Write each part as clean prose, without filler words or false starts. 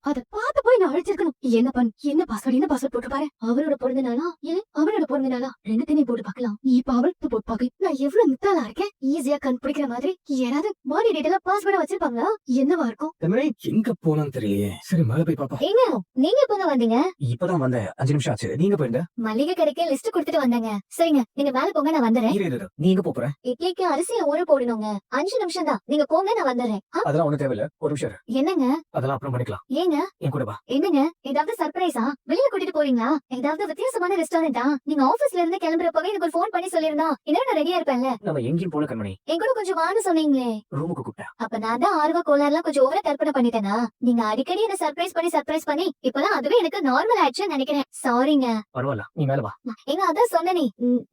அத பாத்து போய் நான் அழைச்சிருக்கணும். என்ன பாஸ்வேர்ட் போட்டு பாரு. அவரோட பிறந்த நாளா இல்ல அவனோட பிறந்த நாளா ரெண்டுத்தையுமே போட்டு பாக்கலாம். இப்ப அவளுக்கு போட்டு பாக்கு. நான் எவ்வளவு முட்டாளா இருக்கேன். ஈஸியா கண்டுபிடிக்கிற மாதிரி யாராவது பாடி டீடைலா பாஸ்வேர்டா வச்சிருப்பாங்களா? என்னவா இருக்கும்? எங்க போனான்னு தெரியலையே. சரி மேல போய் பாப்போம். ஏங்க நீங்க எப்ப வந்தீங்க? இப்பதான் வந்தேன். 5 நிமிஷம் ஆச்சு. நீங்க போயிருந்த? மளிகை கடைக்கு லிஸ்ட் கொடுத்துட்டு வந்தேங்க. சரிங்க நீங்க மேல போங்க, நான் வந்துடுறேன். இரு. நீ எங்க போற? இட்லிக்கு அரிசியை ஊற போடணுங்க. 5 நிமிஷம் தான். நீங்க போங்க, நான் வந்துடுறேன். அதெல்லாம் ஒண்ணு தேவையில்ல. ஒரு நிமிஷம் இரு. என்னங்க? அதெல்லாம் அப்புறம் பண்ணிக்கலாம். ஏங்க என் கூட வா. என்னங்க ஏதாவது சர்ப்ரைஸா? வெளிய கூட்டிட்டு போறீங்களா? ஏதாவது வித்தியாசமான ரெஸ்டாரண்டா? நீங்க ஆபீஸ்ல இருந்து கிளம்புறப்பவே எனக்கு ஒரு ஃபோன் பண்ணி சொல்லிருந்தா இன்னும் நான் ரெடியா இருப்பேன்ல. நம்ம எங்கேயும் போல கண்மணி. என் கூட கொஞ்சம் வான்னு சொன்னீங்களே. ரூமுக்கு கூப்பிட்டேன். அப்ப நான் தான் ஆர்வ கோளாறுலாம் கொஞ்சம் ஓவரா கற்பனை பண்ணிட்டேனா? நீங்க அடிக்கடி என்ன சர்ப்ரைஸ் பண்ணி இப்பதான் அதுவே எனக்கு நார்மல் ஆயிடுச்சுன்னு நினைக்கிறேன். சாரிங்க. பரவாயில்ல, நீ மேல வா. எங்க அதான் சொன்னனே,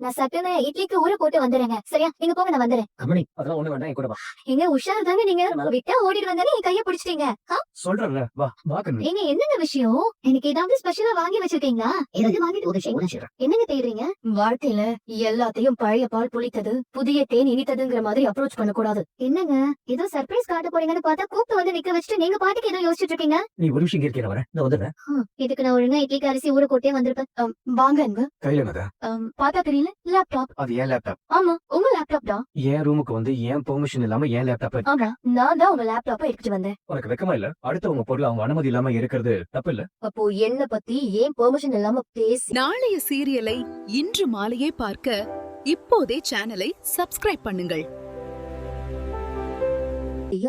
நான் சட்டுன்னு இட்லிக்கு ஊற போட்டு வந்துடுறேங்க. சரியா நீங்க போங்க, நான் வந்துடுறேன். கண்மணி அதெல்லாம் ஒண்ணு வேண்டாம். என் கூட வா. எங்க உஷார் தாங்க நீங்க. விட்டா ஓடிட்டு வந்தானே என் கைய பிடிச்சிட்டீங்க. சொல்றேன்ல, வா வா கண்மணி. ஏங்க என்னங்க விஷயம்? எனக்கு ஏதாவது ஸ்பெஷலா வாங்கி வச்சிருக்கீங்களா? ஏதாவது வாங்கிட்டு ஒரு விஷயம் என்னங்க தேடுறீங்க? வாழ்க்கையில எல்லாத்தையும் பழைய பால் புளித்தது புதிய தேன் இனித்ததுங்கிற மாதிரி அப்ரோச் பண்ண கூடாது. என்னங்க ஏதோ சர்ப்ரைஸ் காட்ட போறீங்கன்னு பார்த்தா கூப்பிட்டு வந்து நிக்க வச்சுட்டு நீங்க பாட்டுக்கு ஏதோ யோசிச்சுட்டு இருக்கீங்க. நீ ஒரு விஷயம் கேட்கிற வர நான் வந்துடுறேன். இதுக்கு நான் ஒழுங்கா இட்லிக்கு அரிசி ஊற போட்டே வந்திருப்பேன். வாங்க அன்பு. கையில என்னது? பார்த்தா தெரியல. லேப்டாப். அது ஏன் லேப்டாப்? ஆமா உங்க லேப்டாப் தான். என் ரூமுக்கு வந்து ஏன் பெர்மிஷன் இல்லாம ஏன் லேப்டாப்? ஆமா நான் தான் உங்க லேப்டாப்பை எடுத்துட்டு வந்தேன். உனக்கு வெக்கமா இல்ல? அடுத்தவங்க பொருள் அவங்க அனுமதி இல்லாம எடுக்கிறது தப்பு இல்ல? அப்போ என்ன பத்தி ஏன் பெர்மிஷன் இல்லாம பேசி நாளைய சீரியலை இன்று மாலையே பார்க்க இப்போதே சேனலை சப்ஸ்கிரைப் பண்ணுங்கள்.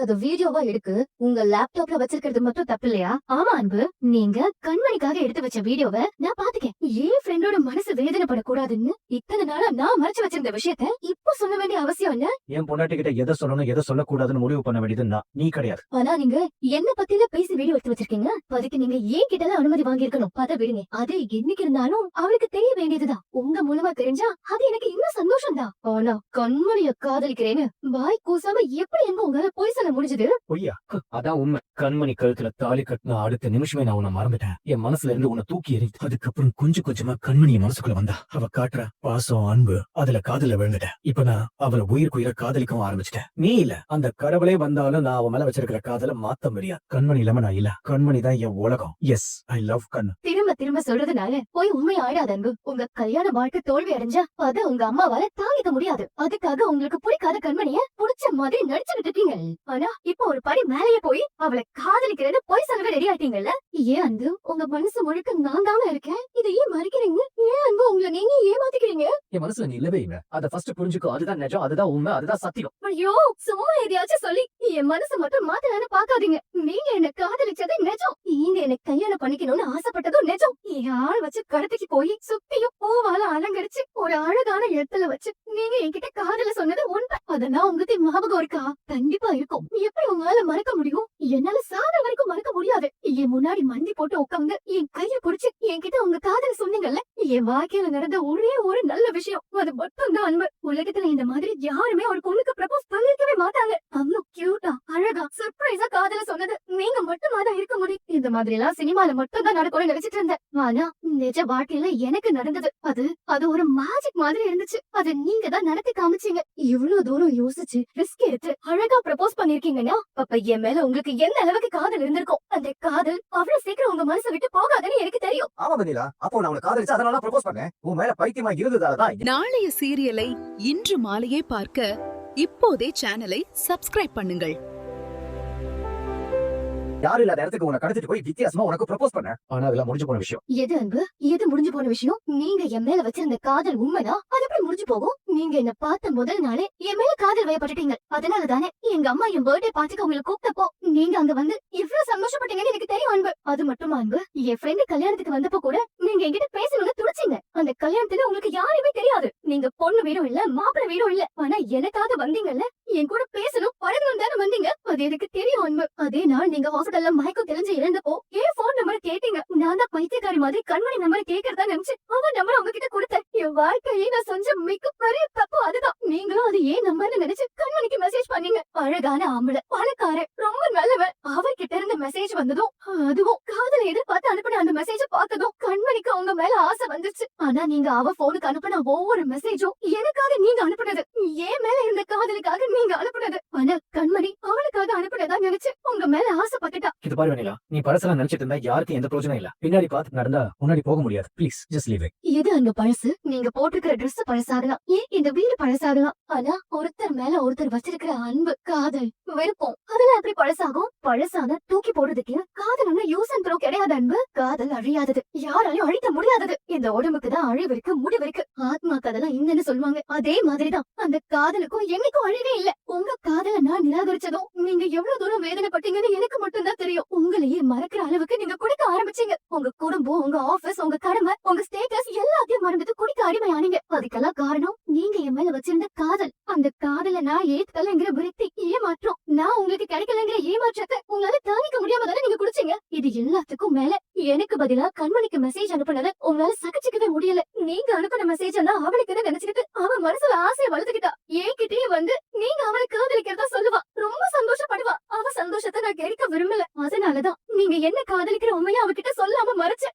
அது வீடியோவா எடுக்கு உங்க லேப்டாப்ல வச்சிருக்கிறது மட்டும் தப்பு இல்லையா? ஆமா அன்பு, நீங்க கண்மணிக்காக எடுத்து வச்ச வீடியோவை நான் பாத்துக்கேன். ஏன் ஃப்ரெண்டோட மனசு வேதனைப்படக்கூடாதுன்னு இத்தனை நாளா நான் மறைச்சு வச்சிருந்த விஷயத்த இப்ப சொல்ல வேண்டிய அவசியம் என்ன? என் பொண்டாட்டி கிட்ட எதை சொல்லணும் எதை சொல்லக்கூடாதுன்னு முடிவு பண்ண வேண்டியதுன்னா நீ கிடையாது. ஆனா நீங்க என்ன பத்தில பேசி வீடியோ எடுத்து வச்சிருக்கீங்க. அதுக்கு நீங்க ஏன் கிட்ட அனுமதி வாங்கியிருக்கணும். அதை விடுங்க. அது என்னைக்கு இருந்தாலும் அவளுக்கு தெரிய வேண்டியதுதான். உங்க மூலமா தெரிஞ்சா அது எனக்கு இன்னும் சந்தோஷம் தான். ஆனா கண்மணிய காதலிக்கிறேன்னு வாய் கூசாம எப்படி எங்க உங்களால போய் சொல்ல முடிஞ்சது? பொய்யா? அதான் உண்மை. கண்மணி கழுத்துல தாலி கட்டின அடுத்த நிமிஷமே நான் உன்னை மறந்துட்டேன். என் மனசுல இருந்து உன்னை தூக்கி எறிந்து அதுக்கப்புறம் கொஞ்சம் கொஞ்சமா கண்மணி என் மனசுக்குள்ள வந்தா. அவ காட்டுற பாசம் அன்பு அதுல காதல விழுந்துட்டேன். இப்ப நான் அவளை உயிர்க்குயிர காதலிக்கவும் ஆரம்பிச்சிட்டேன். நீ இல்ல, அந்த கடவுளே வந்தாலும் நான் அவன் மேல வச்சிருக்கிற காதல மாத்த முடியாது. கண்மணி இல்லாம நான் இல்ல. கண்மணி தான் என் உலகம். எஸ், ஐ லவ் கண்ணு. திரும்ப சொல்றதுனால போய் உண்மை ஆயிடாத அன்பு. உங்க கல்யாண வாழ்க்கை தோல்வி அடைஞ்சா அத உங்க அம்மாவால தாங்கிக்க முடியாது. அதுக்காக உங்களுக்கு பிடிக்காத கண்மணிய புடிச்ச மாதிரி நடிச்சுட்டு இருக்கீங்க. ஆனா இப்ப ஒரு படி மேலேயே போய் அவளை காதலிக்கிறேன்னு போய் சொல்லவே ரெடி ஆயிட்டீங்கல்ல. ஏன் அன்பு உங்க மனசு முழுக்க நான் தானே இருக்கேன். இதை ஏன் மறைக்கிறீங்க? ஏன் அன்பு உங்களை நீங்க ஏமாத்திக்கிறீங்க? என் மனசுல நீ இல்லவே இல்ல. அத ஃபர்ஸ்ட் புரிஞ்சுக்கோ. அதுதான் நிஜம், அதுதான் உண்மை, அதுதான் சத்தியம். ஐயோ சும்மா எதையாச்சும் சொல்லி என் மனசு மட்டும் மாத்தலான்னு பாக்காதீங்க. நீங்க என்ன காதலிச்சது நிஜம். நீங்க என்ன கல்யாணம் பண்ணிக்கணும்னு ஆசைப்பட்டதும் நிஜம். என் ஆள் வச்சு கடத்திக்கு போய் சுத்தியும் பூவால அலங்கரிச்சு ஒரு அழகான இடத்துல வச்சு நீங்க என்கிட்ட காதல சொன்னது உண்மை. அதெல்லாம் உங்களுக்கு ஞாபகம் இருக்கா? கண்டிப்பா இருக்கும். எப்படி உங்களால மறக்க முடியும்? என்னால சாத வரைக்கும் மறக்க முடியாது. என் முன்னாடி மண்டி போட்டு உட்காந்து என் கைய புடிச்சு என்கிட்ட உங்க காதல சொன்னீங்கல்ல. என் வாழ்க்கையில நடந்த ஒரே ஒரு நல்ல விஷயம் அது மட்டும் தான் அன்பு. உலகத்துல இந்த மாதிரி யாருமே ஒரு பொண்ணுக்கு ப்ரப்போஸ் பண்ணிருக்கவே மாட்டாங்க. அவ்வளவு கியூட்டா அழகா சர்ப்ரைஸா காதல சொன்னது நீங்க மட்டுமா தான் இருக்க முடியும். இந்த மாதிரி எல்லாம் சினிமால மட்டும் தான் நடக்கும்னு நினைச்சிட்டு இருந்தேன். ஆனா நிஜ வாழ்க்கையில எனக்கு நடந்தது அது ஒரு மேஜிக் மாதிரி இருந்துச்சு. அது நீங்க தான் நடத்தி காமிச்சீங்க. இவ்வளவு தூரம் யோசிச்சு ரிஸ்க் எடுத்து அழகா ப்ரப்போஸ் பண்ணிருக்கீங்கன்னா அப்ப என் மேல உங்களுக்கு எந்த அளவுக்கு காதல் இருந்திருக்கும். அந்த காதல் அவ்வளவு சீக்கிரம் உங்க மனசை விட்டு போகாதுன்னு எனக்கு தெரியும். ஆமா பதிலா, அப்போ நான் உனக்கு காதலிச்சு அதனால ப்ரப்போஸ் பண்ணேன். உன் மேல பைத்தியமா இருந்ததாலதான். நாளைய சீரியலை இன்று மாலையே பார்க்க இப்போதே சேனலை சப்ஸ்கிரைப் பண்ணுங்கள். யாரும் இல்லாத இடத்துக்கு உன்னை கடத்திட்டு போய் வித்தியாசமா உனக்கு ப்ரப்போஸ் பண்ண. ஆனா அதெல்லாம் முடிஞ்சு போன விஷயம். எது அன்பு? எது முடிஞ்சு போன விஷயம்? நீங்க என் மேல வச்சிருந்த காதல் உண்மைதான். அது எப்படி முடிஞ்சு போகும்? நீங்க என்ன பார்த்த முதல் நாளே என் மேல காதல் வயப்பட்டுட்டீங்க. அதனாலதானே எங்க அம்மா என் பர்த்டே பார்ட்டிக்கு உங்களை கூப்பிட்டப்போ நீங்க அங்க வந்து இவ்வளவு சந்தோஷப்பட்டீங்கன்னு எனக்கு தெரியும் அன்பு. அது மட்டுமா அன்பு, என் ஃப்ரெண்டு கல்யாணத்துக்கு வந்தப்போ கூட நீங்க என்கிட்ட பேசணும்னு துடிச்சீங்க. அந்த கல்யாணத்துல உங்களுக்கு யாருமே தெரியாது. நீங்க பொண்ணு வீடும் இல்ல மாப்பிள்ளை வீடும் இல்ல. ஆனா எனக்காக வந்தீங்கல்ல, என் கூட பேசணும் பழகணும் தானே வந்தீங்க. அது எனக்கு தெரியும் அன்பு. அதே நாள் நீங்க ஹாஸ்பிடல்ல மயக்கம் தெரிஞ்சு இறந்தப்போ என் போன் நம்பர் கேட்டீங்க. நான் தான் பைத்தியக்காரி மாதிரி கண்மணி நம்பர் கேட்கறதா நினைச்சு அவன் நம்பர் உங்ககிட்ட கொடுத்தேன். என் வாழ்க்கையே நான் செஞ்ச மிகப்பெரிய தப்பு அதுதான். நீங்களும் அது ஏன் நம்பர்னு நினைச்சு கண்மணிக்கு மெசேஜ் பண்ணீங்க. அழகான ஆம்பளை, பணக்காரன், ரொம்ப நல்லவன். அவர்கிட்ட இருந்து மெசேஜ் வந்ததும், அதுவும் காதலை எதிர்பார்த்து அனுப்பின அந்த மெசேஜ் பார்த்ததும் கண்மணிக்கு உங்க மேல ஆசை வந்துச்சு. ஆனா நீங்க அவ போனுக்கு அனுப்பின ஒவ்வொரு மெசேஜும் எனக்காக நீங்க அனுப்புனது, என் மேல இருந்த காதலுக்காக நீங்க அனுப்புனது. ஆனா கண்மணி அவளுக்காக அனுப்புனதா நினைச்சு உங்க மேல ஆசைப்பட்டுட்டா. இது பாரு வெண்ணிலா, நீ பழசெல்லாம் நினைச்சிட்டு இருந்தா யாருக்கும் எந்த பிரயோஜனம் இல்ல. பின்னாடி பார்த்து நடந்தா முன்னாடி போக முடியாது. Please just leave it. எது அங்க பழசு? நீங்க போட்டிருக்கிற Dress பழசாகலாம், ஏன் இந்த வீடு பழசாகலாம். ஆனா ஒருத்தர் மேல ஒருத்தர் வச்சிருக்கிற அன்பு, காதல், விருப்பம் அதெல்லாம் எப்படி பழசாகும்? பழசான தூக்கி போடுறதுக்கு காதல் யூஸ் அண்ட் த்ரோ கிடையாது. அன்பு காதல் அழியாதது, யாராலையும் அழிக்க முடியாதது. இந்த உடம்புக்கு தான் அழிவு இருக்கு, முடிவு இருக்கு. ஆத்மாக்கு அதெல்லாம் இல்லன்னு சொல்லுவாங்க. அதே மாதிரிதான் அந்த காதலுக்கும் என்னைக்கும் அழிவே இல்ல. உங்க காதலை நான் நிராகரிச்சதும் நீங்க எவ்வளவு தூரம் வேதனைப்பட்டீங்கன்னு எனக்கு மட்டும்தான் தெரியும். உங்களையே மறக்கிற அளவுக்கு நீங்க குடிக்க ஆரம்பிச்சீங்க. உங்க குடும்பம், உங்க ஆபீஸ், உங்க கடமை, உங்க ஸ்டேட்டஸ் எல்லாத்தையும் மறந்துட்டு குடிக்க அடிமையானீங்க. அதுக்கெல்லாம் காரணம் நீங்க என் மேல வச்சிருந்த காதல். அந்த காதலை நான் ஏத்துக்கலங்கிற விரக்தி, ஏமாற்றம், நான் உங்களுக்கு கிடைக்கலங்கிற ஏமாற்றத்தை உங்களால தாங்கிக்க முடியாம தானே நீங்க குடிச்சீங்க. இது எல்லாத்துக்கும் மேல எனக்கு பதிலா கண்மணிக்கு மெசேஜ் அனுப்புனத உங்களால சகிச்சுக்கவே முடியல. நீங்க அனுப்பின மெசேஜ் எல்லாம் அவளுக்கு நினைச்சுக்கிட்டு அவ மனசுல ஆசையை வளர்த்துக்கிட்டா. என்கிட்டயே வந்து நீங்க அவளை காதலிக்கிறதா சொல்லுவா, ரொம்ப சந்தோஷப்படுவா. அவ சந்தோஷத்தை நான் கெடுக்க விரும்பல. அதனாலதான் நீங்க என்ன காதலிக்கிற உண்மையை அவகிட்ட சொல்லாம மறைச்சேன்.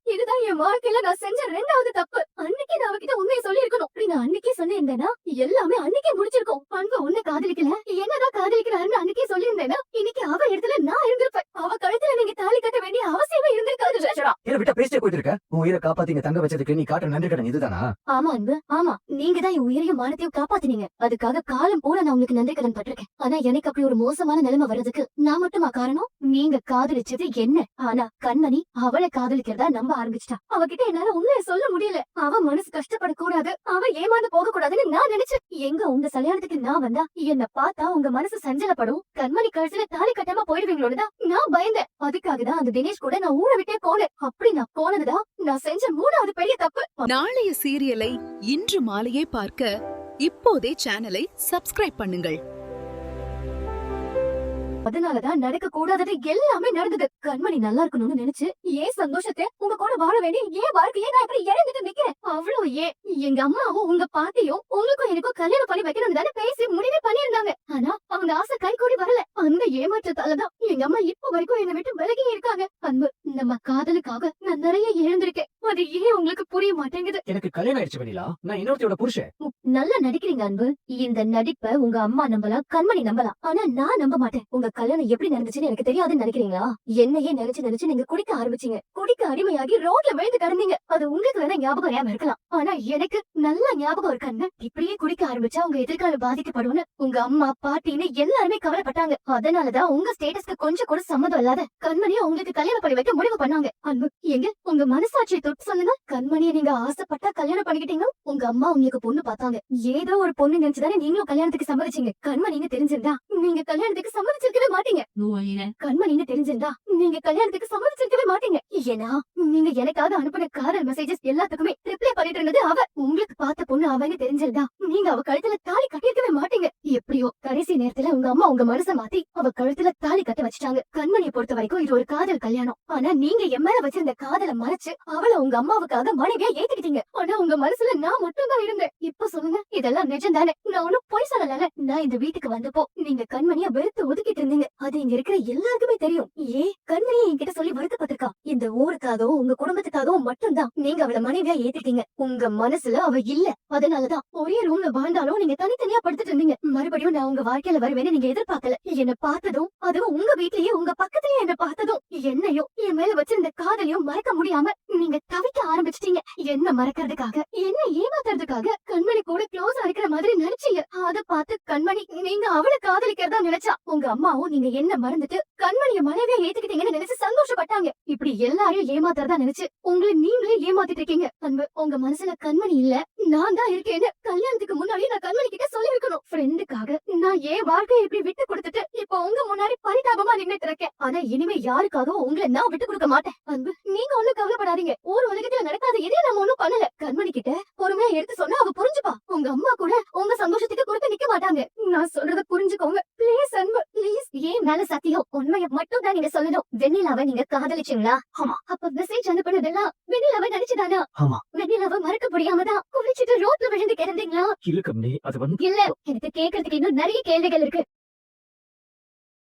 இதுதான் என் வாழ்க்கையில நான் செஞ்ச 2வது தப்பு. அன்னைக்கு நான் அவகிட்ட உண்மையை சொல்லி இருக்கணும். நான் அன்னைக்கே சொல்லியிருந்தேன்னா எல்லாமே அன்னைக்கே முடிச்சிருக்கோம். அன்பு உன்னை காதலிக்கல, என்னதான் காதலிக்கிறாருன்னு அன்னைக்கே சொல்லியிருந்தேன்னா இன்னைக்கு அவ இடத்துல நான் இருந்திருப்பேன். அவ கழுத்துல நீங்க தாலி கட்ட வேண்டிய அவசியமே இருந்திருக்காது. என்ன விட்டா பேசிட்டே போயிட்டு இருக்க? உன் உயிரை காப்பாத்தி இங்க தங்க வச்சதுக்கு நீ காட்டுற நன்றி கடன் இதுதானா? ஆமா அன்பு, ஆமா. நீங்க தான் என் உயிரையும் மானத்தையும் காப்பாத்தினீங்க. அதுக்காக காலம் போல நான் உங்களுக்கு நன்றி கடன் பட்டிருக்கேன். ஆனா எனக்கு அப்படி ஒரு மோசமான நிலைமை வர்றதுக்கு நான் மட்டுமா காரணம்? நீங்க காதலிச்சது என்ன? ஆனா கண்மணி அவளை காதலிக்கிறதா நம்ப ஆரம்பிச்சிட்டா. அவகிட்ட என்னால உண்மையை சொல்ல முடியல. அவ மனசு கஷ்டப்படக்கூடாது, அவ ஏமாந்து போக கூடாதுன்னு நான் நினைச்சேன். எங்க உங்க கல்யாணத்துக்கு நான் வந்தா என்ன பார்த்தா உங்க மனசு சஞ்சலப்படும், கண்மணி கழுத்துல தாலி கட்டாம போயிடுவீங்களோடதான் நான் பயந்தேன். அதுக்காக தான் அந்த தினேஷ் கூட நான் ஊரை விட்டே போனேன். அப்படி நான் போனதுதான் நான் செஞ்ச 3வது பெரிய தப்பு. நாளைய சீரியலை இன்று மாலையே பார்க்க இப்போதே சேனலை சப்ஸ்கிரைப் பண்ணுங்கள். அதனாலதான் நடக்க கூடாதது எல்லாமே நடந்தது. கண்மணி நல்லா இருக்கணும்னு நினைச்சு ஏன் சந்தோஷத்தை உங்க கூட வாழ வேண்டிய ஏன் வாழ்க்கையே நான் இப்படி இறந்துட்டு நிக்கிறேன். அவ்வளவு ஏன் எங்க அம்மாவும் உங்க பாட்டியும் உங்களுக்கும் எனக்கும் கல்யாணம் பண்ணி வைக்கணும்னு தானே பேசி முடிவே பண்ணிருந்தாங்க. ஆனா அவங்க ஆசை கை கூடி வரல. அந்த ஏமாற்றத்தாலதான் எங்க அம்மா இப்ப வரைக்கும் என்னை விட்டு விலகி இருக்காங்க. அன்பு, நம்ம காதலுக்காக நான் நிறைய இழந்திருக்கேன். அது ஏன் உங்களுக்கு புரிய மாட்டேங்குது? எனக்கு கல்யாணம் ஆயிடுச்சு வெண்ணிலா, நான் இன்னொருத்தையோட புருஷன். நல்லா நடிக்கிறீங்க அன்பு. இந்த நடிப்பை உங்க அம்மா நம்பலாம், கண்மணி நம்பலாம், ஆனா நான் நம்ப மாட்டேன். உங்க கல்யாணம் எப்படி நடந்துச்சுன்னு எனக்கு தெரியாதுன்னு நினைக்கிறீங்களா? என்னையே நினைச்சு நீங்க குடிக்க ஆரம்பிச்சீங்க. குடிக்க அடிமையாகி ரோட்ல விழுந்து கிடந்தீங்க. அது உங்களுக்கு வேணா ஞாபகம் இல்லாம இருக்கலாம், ஆனா எனக்கு நல்ல ஞாபகம் இருக்காங்க. இப்படியே குடிக்க ஆரம்பிச்சா உங்க எதிர்காலம் பாதிக்கப்படும்னு உங்க அம்மா பாட்டின்னு எல்லாருமே கவலைப்பட்டாங்க. அதனாலதான் உங்க ஸ்டேட்டஸ்க்கு கொஞ்சம் கூட சம்மதம் இல்லாத கண்மணியை உங்களுக்கு கல்யாணம் பண்ணி வைக்க முடிவு பண்ணாங்க. அன்பு, எங்க உங்க மனசாட்சியை தொட்டு சொல்லுங்க. கண்மணியை நீங்க ஆசைப்பட்டா கல்யாணம் பண்ணிக்கிட்டீங்க. உங்க அம்மா உங்களுக்கு பொண்ணு பார்த்தாங்க. ஏதோ ஒரு பொண்ணு நினைச்சுதானே நீங்களும் கல்யாணத்துக்கு சம்மதிச்சீங்க. கண்மணின்னு தெரிஞ்சிருந்தா நீங்க கல்யாணத்துக்கு சம்மதிச்சிருக்கவே மாட்டீங்க. கண்மணின்னு தெரிஞ்சிருந்தா நீங்க கல்யாணத்துக்கு சம்மதிச்சிருக்கவே மாட்டீங்க. ஏன்னா நீங்க எனக்காக அனுப்பின காதல் மெசேஜஸ் எல்லாத்துக்குமே ரிப்ளை பண்ணிட்டு இருந்தது அவ. உங்களுக்கு பார்த்த பொண்ணு அவன்னு தெரிஞ்சிருந்தா நீங்க அவ கழுத்துல தாலி கட்டிருக்கவே மாட்டீங்க. எப்படியோ கடைசி நேரத்துல உங்க அம்மா உங்க மனசை மாத்தி அவ கழுத்துல தாலி கட்ட வச்சுட்டாங்க. கண்மணியை பொறுத்த வரைக்கும் இது ஒரு காதல் கல்யாணம். ஆனா நீங்க என் மேல வச்சிருந்த காதலை மறைச்சு அவளை உங்க அம்மாவுக்காக மனைவியா ஏத்துக்கிட்டீங்க. ஆனா உங்க மனசுல நான் மட்டும் தான் இருந்தேன். இப்ப சொல்லுங்க, இதெல்லாம் நிஜம் தானே? நான் ஒன்னும் பொய் சொல்லல. நான் இந்த வீட்டுக்கு வந்தப்போ நீங்க கண்மணிய வெறுத்து ஒதுக்கிட்டு இருந்தீங்க. அது இங்க இருக்கிற எல்லாருக்குமே தெரியும். கண்மணி என்கிட்ட சொல்லி வருத்தப்பட்டிருக்கா. இந்த ஊருக்காகவும் உங்க குடும்பத்துக்காகவும் மட்டும்தான் நீங்க அவளை மனைவியா ஏத்துட்டீங்க. உங்க மனசுல அவ இல்ல. அதனாலதான் ஒரே ரூம்ல வாழ்ந்தாலும் நீங்க தனித்தனியா படுத்துட்டு இருந்தீங்க. மறுபடியும் நான் உங்க வாழ்க்கையில வருவேன்னு நீங்க எதிர்பார்க்கல. என்ன பார்த்ததும், அதுவும் உங்க வீட்லயே உங்க பக்கத்துலயே என்ன பார்த்ததும் என்னையும் என் மேல வச்சிருந்த காதலையும் மறக்க முடியாம நீங்க தவிக்க ஆரம்பிச்சிட்டீங்க. என்ன மறக்கிறதுக்காக, என்ன ஏமாத்துறதுக்காக கண்மணி கூட க்ளோஸா இருக்கிற மாதிரி நினைச்சீங்க. அத பார்த்து கண்மணி நீங்க அவளை காதலிக்கிறதா நினைச்சா உங்க அம்மாவும் நீங்க என்ன மறந்துட்டு கண்மணிய மனைவியா ஏத்துக்கிட்டீங்கன்னு நினைச்சு சந்தோஷப்பட்டாங்க. இப்படி எல்லாரையும் ஏமாத்துறதா நினைச்சு உங்களை நீங்களே ஏமாத்திட்டு இருக்கீங்க. அன்பு, உங்க மனசுல கண்மணி இல்ல, நான் தான் இருக்கேன்னு கல்யாணத்துக்கு முன்னாடி நான் கண்மணி கிட்ட சொல்லி இருக்கணும். ஃப்ரெண்டுக்காக நான் ஏன் வாழ்க்கையை இப்படி விட்டு கொடுத்துட்டு இப்ப இப்ப உங்க முன்னாடி பரிதாபமா நின்னுட்டு இருக்கேன். ஆனா இனிமே யாருக்காகவும் உங்களை நான் விட்டு கொடுக்க மாட்டேன். அன்பு, நீங்க ஒண்ணும் கவலைப்படாதீங்க. ஒரு உலகத்துல நடக்காத எதையும் நம்ம ஒண்ணும் பண்ணல. கண்மணி கிட்ட பொறுமையா எடுத்து சொன்னா அவ புரிஞ்சுப்பா. உங்க அம்மா கூட உங்க சந்தோஷத்துக்கு கொடுத்து நிக்க மாட்டாங்க. நான் சொல்றத புரிஞ்சுக்கோங்க ப்ளீஸ் அன்பு, ப்ளீஸ். ஏன் மேல சத்தியம், உண்மையை மட்டும் தான் நீங்க சொல்லணும். வெண்ணிலாவை நீங்க காதலிச்சீங்களா? ஆமா. அப்ப மெசேஜ் அனுப்புனதெல்லாம் வெண்ணிலாவை நினைச்சுதானா? ஆமா. வெண்ணிலாவை மறக்க முடியாம தான் குளிச்சிட்டு ரோட்ல விழுந்து கிடந்தீங்களா? இல்ல கண்மணி, அது வந்து இல்ல, எனக்கு கேக்குறதுக்கு இன்னும் நிறைய கேள்விகள் இருக்கு.